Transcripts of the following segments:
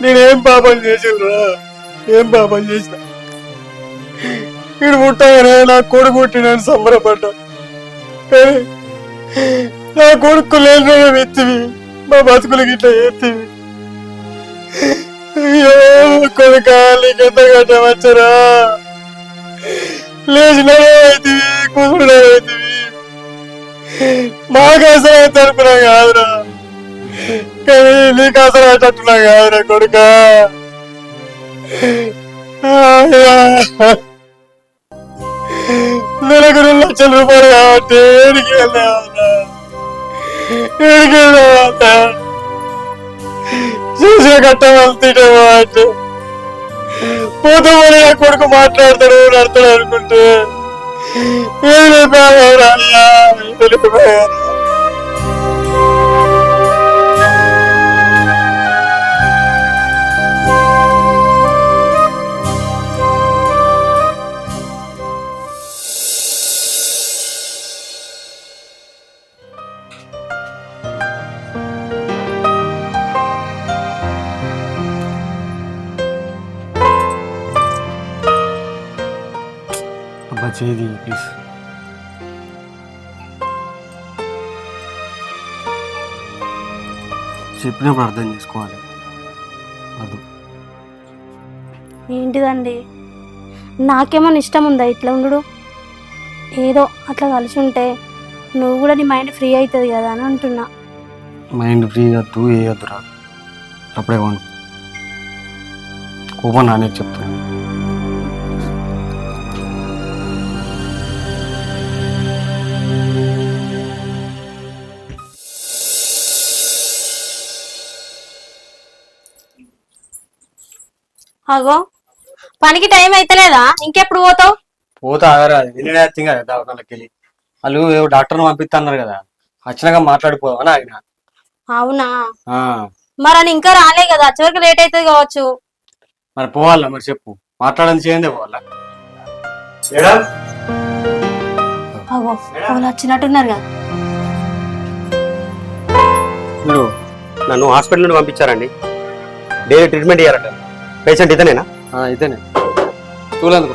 నేనేం పాపం చేసిరా? ఏం పాపం చేసిన? వీడు పుట్టగానే నా కొడుకు పుట్టినని సంబరపడ్డా. కానీ నా కొడుకు లేని రోజు ఎత్తివి, మా బతుకులకి ఇట్లా ఎత్తివి. అయ్యో కొడుక, నీకెంత కట్టవచ్చరా? లేచిన అవుతుంది, కూతురు అవుతుంది. మాకు అసలు తరపున కాదురా, కానీ నీకు అసలు అట్టట్టున్నా కాదురా కొడుక. నెలకు 2 లక్షల రూపాయలు కాబట్టి ఏడికి వెళ్ళావన్నా, ఏడికి వెళ్ళావన్నా? చూసే కట్టవాలి తిట్టవా అంటే పోతే నా కొడుకు మాట్లాడతాడు నడతాడు అనుకుంటే వెళ్ళిపోయారా? వెళ్ళిపోయారా? చేది ప్లీజ్. చెప్పినప్పుడు అర్థం చేసుకోవాలి. అది ఏంటిదండి, నాకేమన్నా ఇష్టం ఉందా ఇట్లా ఉండు? ఏదో అట్లా కలిసి ఉంటే నువ్వు కూడా నీ మైండ్ ఫ్రీ అవుతుంది కదా అని అంటున్నా. మైండ్ ఫ్రీ వద్దు, ఏ వద్దురా. అప్పుడే కొను కోపం నానే చెప్తాను. అగో పనికి టైం అయితలేదా? ఇంకెప్పుడు పోతావు? పోతా ఆగరా, వెళ్ళినా కదా దవాఖానకి వెళ్ళి. వాళ్ళు ఏవో డాక్టర్ని పంపిస్తున్నారు కదా, వచ్చినాక మాట్లాడిపోదామని ఆగిన. అవునా? మరి అని ఇంకా రాలే కదా, చివరికి లేట్ అవుతుంది కావచ్చు. మరి పోవాలా? మరి చెప్పు, మాట్లాడని చేయండి పోవాలా? అగో వాళ్ళు వచ్చినట్టున్నారు కదా. మీరు నన్ను హాస్పిటల్ నుండి పంపించారండి. డైలీ ట్రీట్మెంట్ ఇవ్వాలట. పేషెంట్ ఇతనేనా? ఇతనే. చూడందుకు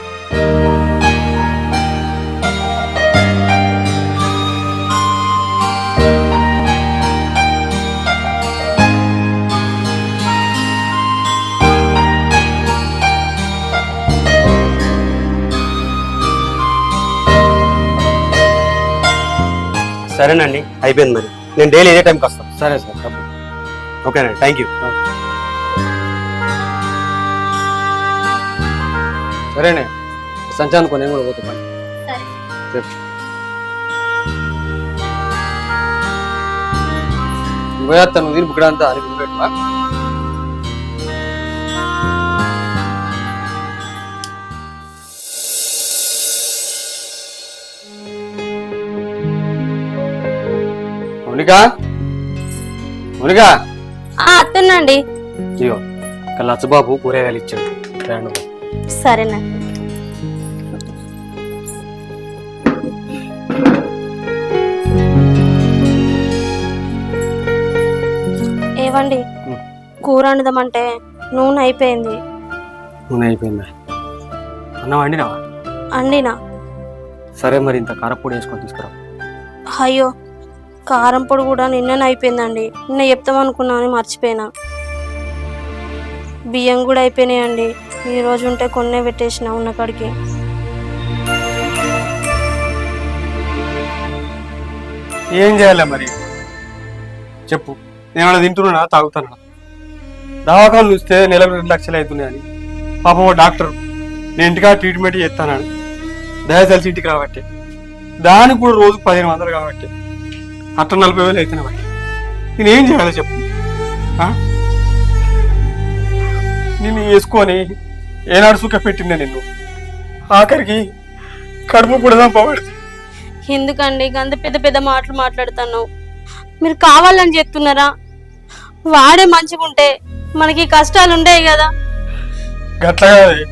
సరేనండి, అయిపోయింది. మరి నేను డైలీ ఇదే టైంకి వస్తాను. సరే సార్. ఓకేనండి, థ్యాంక్ యూ. సరేనే, సంచానికి నేను కూడా పోతున్నాను. పోయేస్తాను, దీని బుక్కడ అంతా అది పెట్టవా? మౌనికా, మౌనికా. అత్తనండి. అయ్యో, లచ్చబాబు కూరగాయలు ఇచ్చాడు. సరేనండి. ఏవండి, కూర వండుదామంటే నూనె అయిపోయింది. నూనె అయిపోయిందా? అన్నం వండినావా? అండినా. సరే, మరి ఇంత కారపొడి వేసుకొని తీసుకురా. అయ్యో, కారం పొడి కూడా నిన్ననే అయిపోయిందండి. నిన్న చెప్తామనుకున్నా అని మర్చిపోయినా. బియ్యం కూడా అయిపోయినాయండి. ఈ రోజు ఉంటే కొన్నే పెట్టేసిన ఉన్న కాడికి. ఏం చేయాలి మరి చెప్పు? నేను తింటున్నా, తాగుతానా? దవాఖాను చూస్తే నెలకు 2 లక్షలు అవుతున్నాయని పాపం డాక్టర్ నేను ఇంటికా ట్రీట్మెంట్ చేస్తానని దయచేసి ఇంటికి రాబట్టే. దానికి కూడా రోజుకు 1500 కాబట్టి అట్ట 40,000 అవుతున్నాయి. బట్టి నేనేం చేయాలి చెప్పు? నిన్ను వేసుకొని ఏనాడు సుఖ పెట్టిందే నిన్ను, ఆఖరికి కడుపు కూడా చంపబడింది. ఎందుకండి గంత పెద్ద పెద్ద మాటలు మాట్లాడుతున్నావు? మీరు కావాలని చెప్తున్నారా? వాడే మంచిగా ఉంటే మనకి కష్టాలు ఉండేవి కదా. గట్లా కాదు,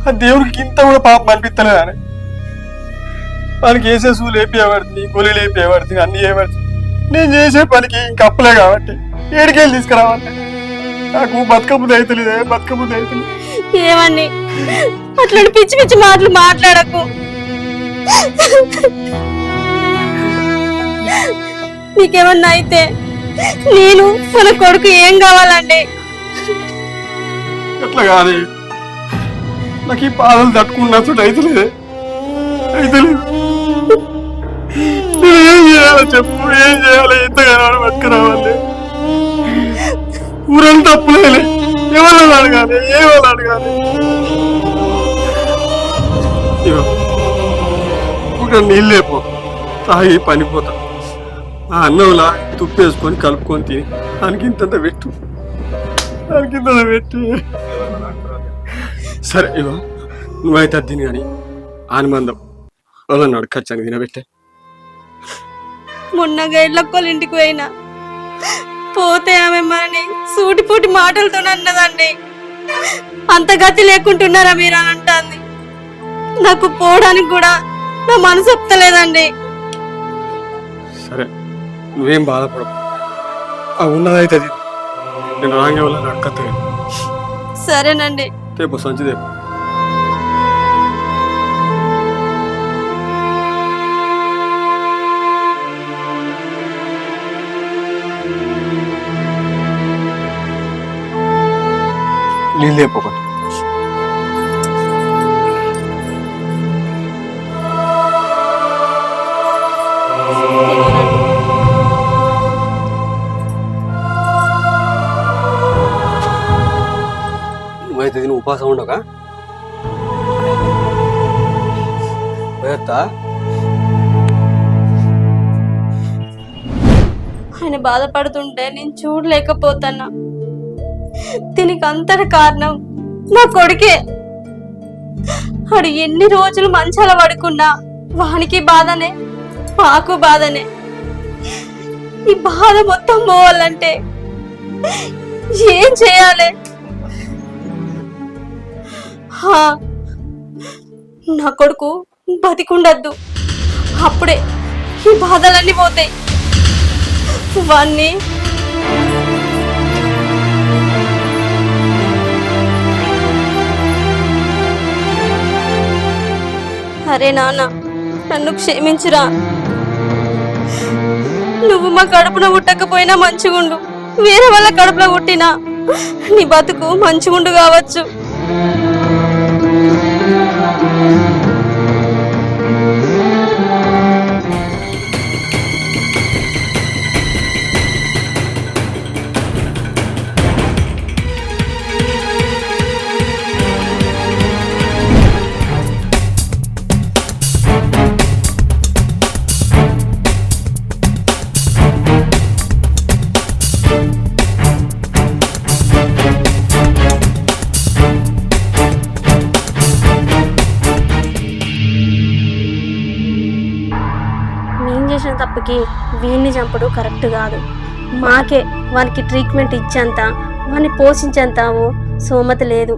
ఆ దేవుడికి ఇంత కూడా పాపం అనిపిస్తలేదా? మనకి వేసే సూలు లేపేయబడుతుంది, గొలి లేపేయబడుతుంది, అన్ని చేయబడుతుంది. నేను చేసే పనికి ఇంక అప్పులే కాబట్టి ఏడికెళ్ళి తీసుకురావాలి. నాకు బతుకముందు అవుతలేదే, బతుకముందు అవుతలేదు. ఏమండి అట్లాంటి పిచ్చి పిచ్చి మాటలు మాట్లాడకు. నీకేమన్నా అయితే నేను మన కొడుకు ఏం కావాలండి? ఎట్లా కానీ నాకు ఈ బాధలు తట్టుకున్నట్టు అవుతలేదే, అవుతలేదు. నేను ఏం చేయాలో చెప్పు, ఏం చేయాలి? ఎంతగానో బతుకురావాలి. ఊరంతా అప్పులేలే, ఎవరు అడగాలి, ఏమని అడగాలి? ఇగో ఒక నీళ్ళు లేపో, తాగి పనిపోతా. ఆ అన్నంలా తుప్పేసుకొని కలుపుకొని తిని దానికి ఇంతంత పెట్టు, దానికి ఇంతంత పెట్టి. సరే ఇగో నువ్వైతే అది తిని కానీ ఆనందం వాళ్ళని అడగచ్చాను తినబెట్టే. మొన్న గైడ్లక్కల ఇంటికి పోయినా పోతే ఆమె మనని సూటిపూటి మాటలతో అన్నదండి. అంత గతి లేకుంటున్నారా మీరు అని అంటుంది. నాకు పోవడానికి కూడా నా మనసు ఒప్పుతలేదండి. సరే నువ్వేం బాధపడవు, ఆ ఉన్నదైతే అది నేను రాంగే వాళ్ళని అడగత్తా. సరేనండి. తేపో సంచి తేపో. నీళ్ళు లేపో. నువ్వైతే నువ్వు ఉపాసం ఉండగా పోయొత్తా. ఆయన బాధపడుతుంటే నేను చూడలేకపోతున్నా. దీనికి అంతటి కారణం నా కొడుకే. వాడు ఎన్ని రోజులు మంచాల పడుకున్నా వానికి బాధనే, మాకు బాధనే. ఈ బాధ మొత్తం పోవాలంటే ఏం చేయాలి? నా కొడుకు బతికుండద్దు, అప్పుడే ఈ బాధలన్నీ పోతాయి. వాణ్ణి అరే నాన్న, నన్ను క్షమించురా. నువ్వు మా కడుపున పుట్టకపోయినా మంచిగుండు, వేరే వాళ్ళ కడుపులో పుట్టినా నీ బతుకు మంచిగుండు కావచ్చు. తప్పకి వీడిని చంపడం కరెక్ట్ కాదు. మాకే వానికి ట్రీట్మెంట్ ఇచ్చేంత, వాడిని పోషించేంత సోమత లేదు.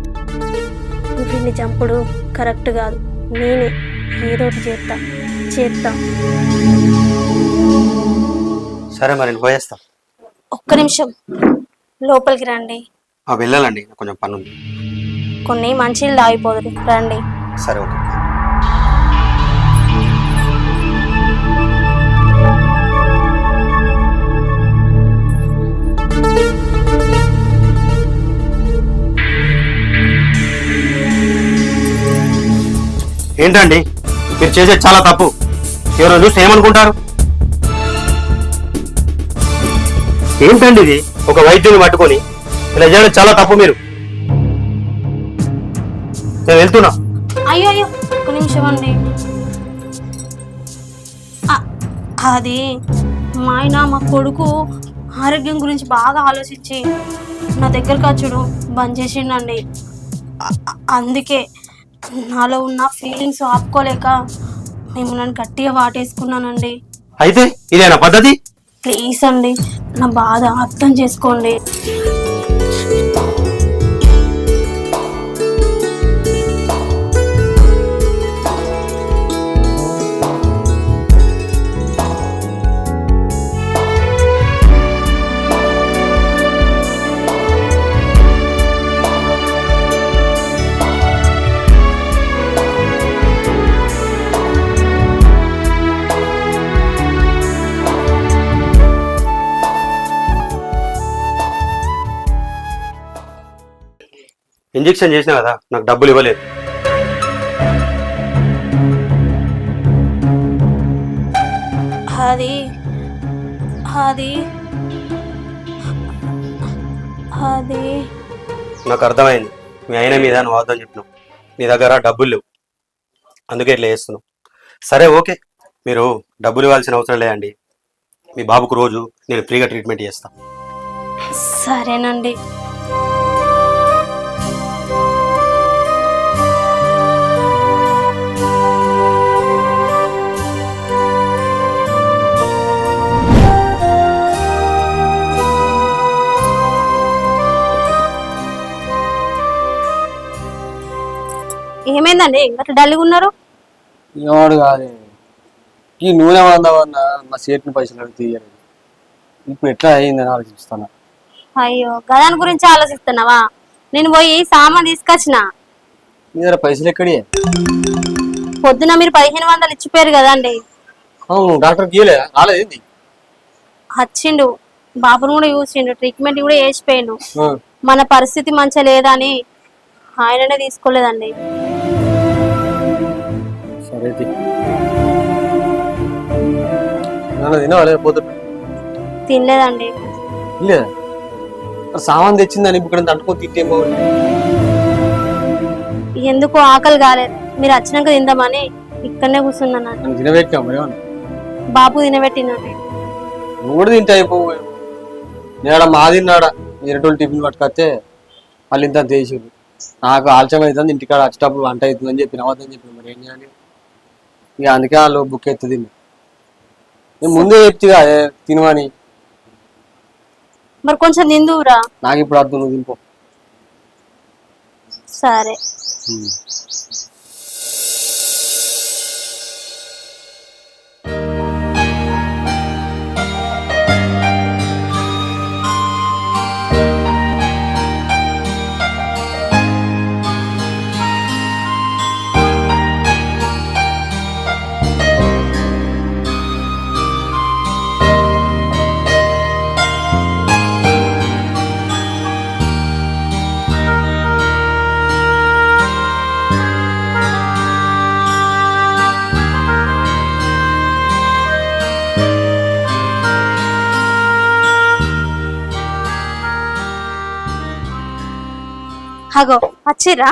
వీడిని చంపడం కరెక్ట్ కాదు. నేనే ఏదో ఒకటి చేస్తా. సరే మరి పోయేస్తా. ఒక్క నిమిషం లోపలికి రండి. వెళ్ళాలండి, కొంచెం పని ఉంది. కొన్ని మంచిలు తాగిపోదు రండి. సరే ఓకే. ఏంటండి మీరు చేసేది చాలా తప్పు. ఎవరో చూసి ఏమనుకుంటారు? ఏంటండి ఇది? ఒక వైద్యుని పట్టుకొని ఇలా చేయడం చాలా తప్పు. మీరు నేను వెళ్తున్నా. అయ్యో ఒక్క నిమిషం అండి. అది మా ఆయన మా కొడుకు ఆరోగ్యం గురించి బాగా ఆలోచించి నా దగ్గరకు వచ్చుడు బంద్ చేసిండండి. అందుకే నాలో ఉన్న ఫీలింగ్స్ ఆపుకోలేక మిమ్మల్ని గట్టిగా వాటేసుకున్నానండి. అయితే ఇదేనా పద్ధతి? ప్లీజ్ అండి, నా బాధ అర్థం చేసుకోండి. ఇంజెక్షన్ చేసినా కదా నాకు డబ్బులు ఇవ్వలేదు. అది అది అది నాకు అర్థమైంది, మీ ఆయన మీద నువ్వు అవద్దని చెప్పినావు. నీ దగ్గర డబ్బులు లేవు, అందుకే ఇట్లా చేస్తున్నావు. సరే ఓకే, మీరు డబ్బులు ఇవ్వాల్సిన అవసరం లేదండి. మీ బాబుకు రోజు నేను ఫ్రీగా ట్రీట్మెంట్ చేస్తాను. సరేనండి. ఏమైందండి అట్లా డల్గా ఉన్నారు? ఏవాడు కాదు, ఈ నూనె వందామన్నా నా చేతిని పైసలు తీయరు. ఇప్పుడు ఎట్లా అయిందని ఆలోచిస్తాను. అయ్యో గదాని గురించి ఆలోచిస్తున్నావా? నేను పోయి సామాన్ తీసుకొచ్చిన. మీ దగ్గర పైసలు ఎక్కడి? పొద్దున మీరు 1500 ఇచ్చిపోయారు కదండి. అవును, డాక్టర్ గీలే రాలేదేంది? వచ్చిండు, బాబును కూడా చూసిండు, ట్రీట్మెంట్ కూడా వేసిపోయిండు. మన పరిస్థితి మంచిగా లేదని ఆయననే తీసుకోలేదండి. సరే తినవాలేపోతు తినలేదండి. లేదా సామాన్ తెచ్చిందని ఇక్కడ అంటుకొని తిట్టేమో. ఎందుకు ఆకలి కాలేదు, మీరు వచ్చినాక తిందామని ఇక్కడనే కూర్చున్నాను. తినబెట్టాం మరి. బాబు తినబెట్టినండి. నువ్వు కూడా తింటే అయిపోవు. నేడ మా తిన్నాడా ఇరటోళ్ళు టిఫిన్ పట్టుకొస్తే వాళ్ళు ఇంత చేసారు. నాకు ఆలస్యం అవుతుంది, ఇంటికాడ వచ్చేటప్పుడు వంట అవుతుందని చెప్పిన అవద్దని చెప్పిన. మరి ఏం చేయాలి? ఇక అందుకే వాళ్ళు బుక్ అవుతుంది. నేను ముందే చెప్తిగా తినమని. మరి కొంచెం తిందువురా. నాకు ఇప్పుడు అర్థం, నువ్వు తినిపో. సరే. అగో వచ్చిర్రా.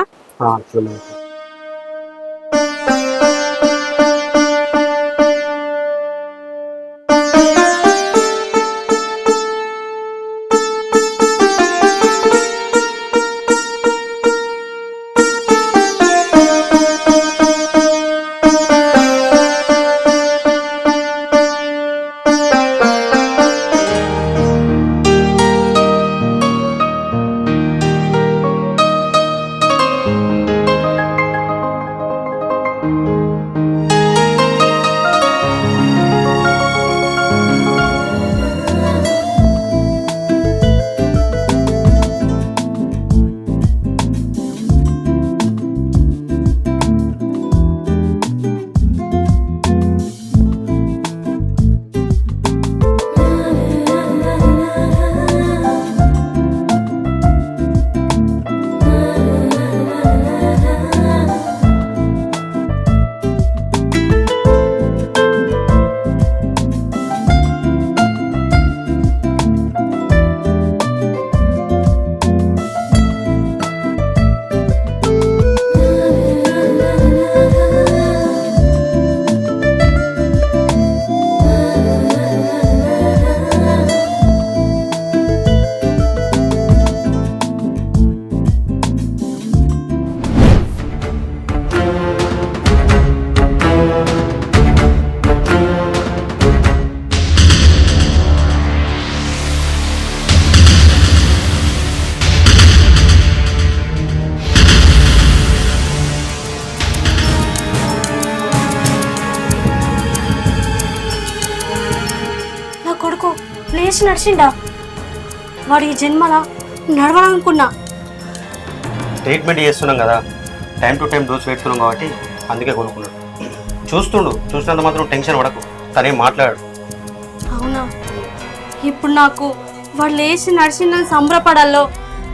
లేచి నడిచిండా? వాడు ఈ జన్మల నడవాలనుకున్నా. ట్రీట్మెంట్ చేస్తున్నాం కదా, టైం టు టైం డోస్ పెడుతున్నాం కాబట్టి అందుకే కొనుక్కున్నాడు. చూసినంత మాత్రం టెన్షన్ పడకు, తనేం మాట్లాడాడు. అవునా? ఇప్పుడు నాకు వాడు లేచి నడిచిందని సంబరపడాలో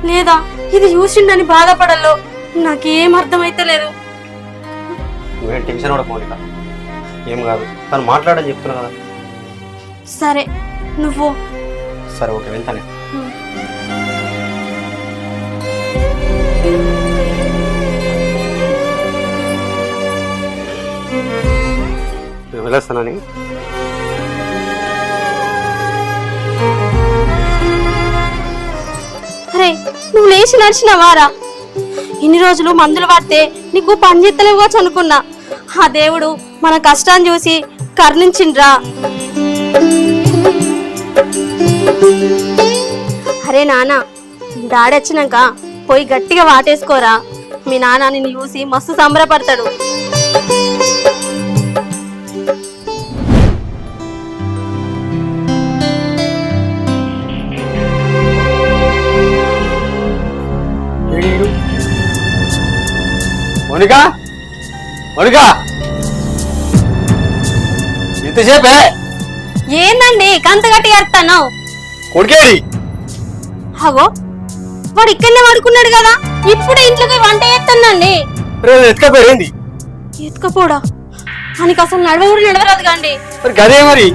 లేదా ఇది చూసిండని బాధపడాలో నాకేం అర్థమైతలేదు. నువ్వేం టెన్షన్ కూడా మౌనిక, ఏం కాదు, తను మాట్లాడని చెప్తున్నా కదా. సరే నువ్వు. సరే ఓకే, వెళ్తానే. వెళ్ళేస్తానని అరే నువ్వు లేచి నడిచినవారా? ఇన్ని రోజులు మందులు పడితే నీకు పని చేస్తలేవచ్చు అనుకున్నా. ఆ దేవుడు మన కష్టాన్ని చూసి కరుణించిండ్రా. అరే నాన్న, డాడీ వచ్చినాక పోయి గట్టిగా వాటేసుకోరా. మీ నాన్న నిన్ను చూసి మస్తు సంబరపడతాడు. మౌనిక, మౌనిక, ఇంతసేపే ఏందండి కంత గట్టిగా అరుస్తాను? కొడుకేడి? అగో వాడు ఇక్కడనే పడుకున్నాడు కదా, ఇప్పుడే ఇంట్లోకి వంట చేస్తానండి. ఎత్తుకపోయింది. ఎత్తుకపోడా? ఆయనకి అసలు నడవ కూడా నడవరాదు కండి. మరి గదే మరి.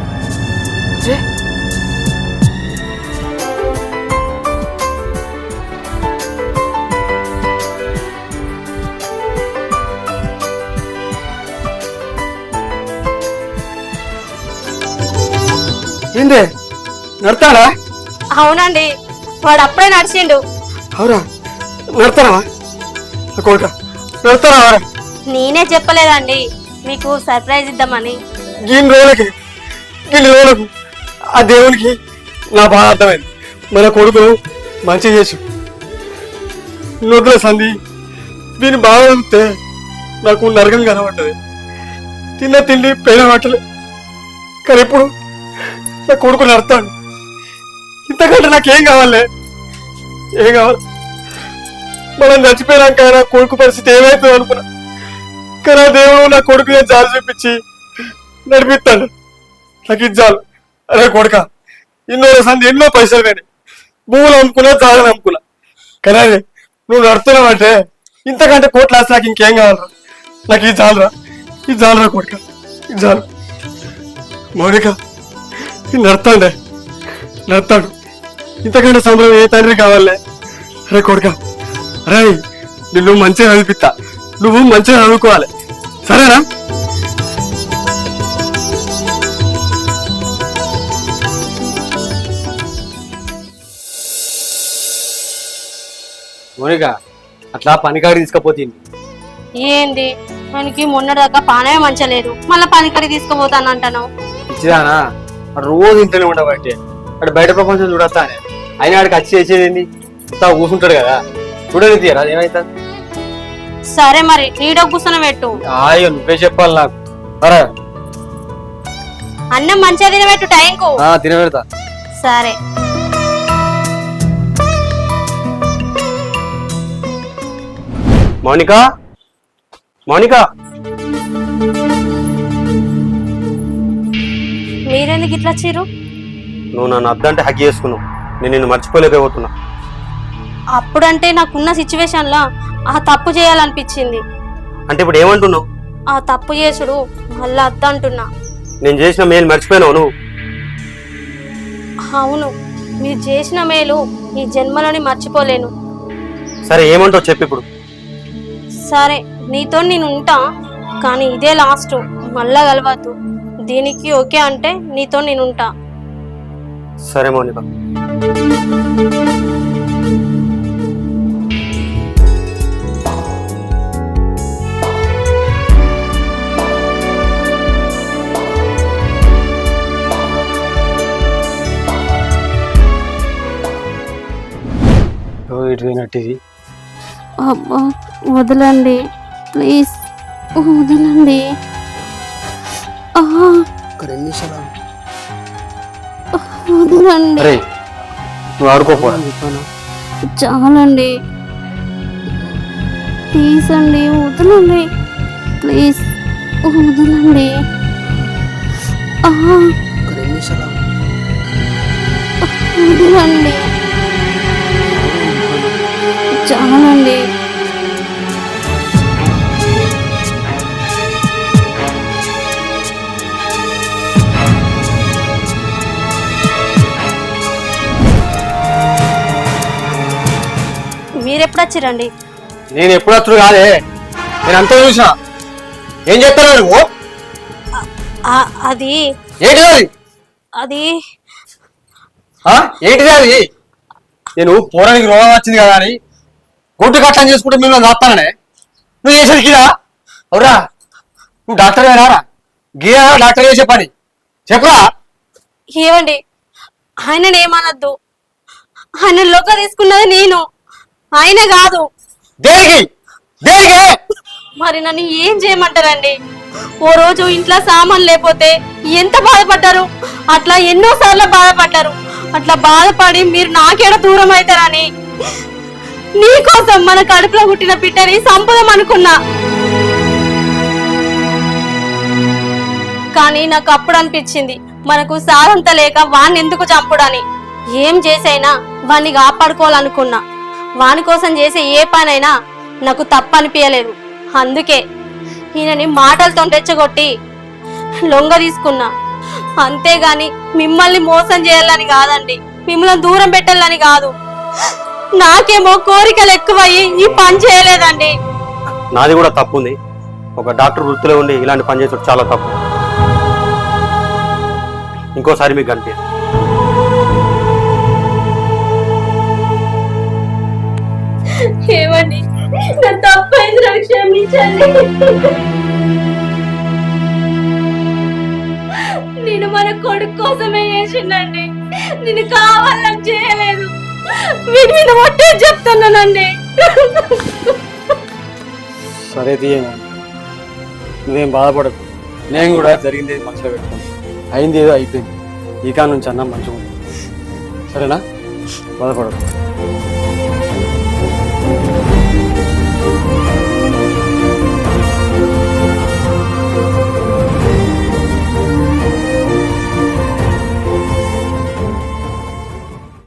ఏందే నడతాడా? అవునండి, వాడు అప్పుడే నడిచిండు. అవురా, నడతావా కొడుక? నడతావా? నేనే చెప్పలేదండి మీకు సర్ప్రైజ్ ఇద్దామని. గిన్ని రోజులకు ఆ దేవునికి నా బాధ అర్థమైంది. మన కొడుకు మంచి చేసు నొద్దుల సంధి దీన్ని బాగా చూస్తే నాకు నరకం కనబడ్డది. తిన్న తిండి పేద పట్టలే, కానీ ఇప్పుడు నా కొడుకు నడతాడు. ఇంతకంటే నాకేం కావాలి? ఏం కావాలి? మనం చచ్చిపోయాక నా కొడుకు పరిస్థితి ఏమైతుందో అనుకున్నా, కానీ ఆ దేవుడు నా కొడుకు జాలి చూపించి నడిపిస్తాడు. నాకు ఇది చాలు. అరే కొడుక, సంది ఎన్నో పైసలు కానీ భూములు అమ్ముకున్నా, జాగలు అమ్ముకున్నా, కానీ అదే నువ్వు నడుతున్నావు అంటే ఇంతకంటే కోట్లు ఆస్తి నాకు ఇంకేం కావాలరా? నాకు ఇది చాలురా, ఇది చాలురా కొడుక, ఇది చాలు. మౌనిక ఇది నడతాండే, నడతాడు. ఇంతకంటే సంబరం ఏ తండ్రి కావాలే? అరే కొడుక, అరే నిన్ను మంచిగా చదివిస్తా, నువ్వు మంచిగా చదువుకోవాలి, సరేనా? మౌనిక అట్లా పనికాడికి తీసుకుపోతుంది. ఏంది మనకి మొన్నటిదాకా పానమే మంచలేదు, మళ్ళీ పనికాడికి తీసుకుపోతాను అంటాను. ఇచ్చిదానా రోజు ఇంట్లోనే ఉండబట్టే అక్కడ బయట ప్రపంచం చూడొస్తానే. అయినా ఆడికి వచ్చి చేసేది ఏంది? కూర్చుంటాడు కదా, చూడని తీయరా ఏమైతా? సరే మరి నీడో కూర్చొని పెట్టు. అయ్యో నువ్వే చెప్పాలి నాకు. సరే అన్నం మంచిగా తినబెట్టు టైంకు. తినబెడతా. సరే. మౌనిక, మౌనిక, మీరెందుకు ఇట్లా వచ్చారు? నువ్వు నన్ను అద్దంటే హగ్ చేసుకున్నావు, నేను నిన్ను మర్చిపోలేకపోతున్నా. అప్పుడంటే నాకున్న సిచ్యువేషన్ లో ఆ తప్పు చేయాలనిపించింది. అంటే ఇప్పుడు ఏమంటున్నావు? ఆ తప్పు చేసుడు మళ్ళా అద్దంటున్నా. నేను చేసిన మేలు మర్చిపోయినావు నువ్వు? అవును, మీరు చేసిన మేలు ఈ జన్మలోని మర్చిపోలేను. సరే ఏమంటావు చెప్పు ఇప్పుడు. సరే నీతో నేను ఉంటా, కానీ ఇదే లాస్ట్, మళ్ళా కలవద్దు. దీనికి ఓకే అంటే నీతో నేను ఉంటా. సరే మౌనిక. ఇటునట్టిది. అబ్బా వదలండి ప్లీజ్, వదలండి. వదలండి, నువ్వు ఆడుకోపో. చాలండి ప్లీజ్ అండి, వదలండి ప్లీజ్, వదలండి. వదలండి అవునండి. మీరెప్పుడు వచ్చిరండి? నేను ఎప్పుడు వచ్చుడు కాదే, నేను అంతా చూసిన. ఏం చెప్తాను నువ్వు? అది ఏంటిది అది? అది ఏంటిది అది? నేను పోరానికి రోగం వచ్చింది కదా అని గుడ్డు కట్టం చేసుకుంటే మిమ్మల్ని దాస్తాననే నువ్వు చేసేది గీదా? అవురా, నువ్వు డాక్టర్ అయినారా? గీదా డాక్టర్ చేసే పని చెప్పురా. ఏమండి, ఆయనను ఏమనద్దు. ఆయన లోక తీసుకున్నది నేను, ఆయన కాదు. దేనికి దేనికి? మరి నన్ను ఏం చేయమంటారండి? ఓ రోజు ఇంట్లో సామాన్ లేకపోతే ఎంత బాధపడ్డారు, అట్లా ఎన్నో సార్లు బాధపడ్డారు. అట్లా బాధపడి మీరు నాకేడ దూరం అవుతారని నీకోసం మన కడుపులో పుట్టిన బిడ్డని సంపదం అనుకున్నా. కానీ నాకు అప్పుడు అనిపించింది, మనకు సాధంత లేక వాణ్ణి ఎందుకు చంపుడని. ఏం చేసైనా వాణ్ణి కాపాడుకోవాలనుకున్నా. వాని కోసం చేసే ఏ పనైనా నాకు తప్పనిపించలేదు. అందుకే ఈయనని మాటలతో రెచ్చగొట్టి లొంగ తీసుకున్నా. అంతేగాని మిమ్మల్ని మోసం చేయాలని కాదండి, మిమ్మల్ని దూరం పెట్టాలని కాదు. నాకేమో కోరికలు ఎక్కువయ్యి ఈ పని చేయలేదండి. నాది కూడా తప్పు ఉంది. ఒక డాక్టర్ వృత్తిలో ఉండి ఇలాంటి పని చేసడం చాలా తప్పు. ఇంకోసారి మీకు కనిపి. ఏమండి, నా తప్పైంది, నాకు క్షమించండి. నేను మన కొడుకు కోసమే చేసిందండి, నేను కావాలని చేయలేదు. వీటి మీద ఒట్టే చెప్తున్నానండి. సరే తీయగా, నువ్వేం బాధపడకు. నేను కూడా జరిగింది మనసులో పెట్టుకోను. అయింది ఏదో అయిపోయింది. ఈ కాడ నుంచి అన్నా మంచిగా ఉంది. సరేనా? బాధపడకు.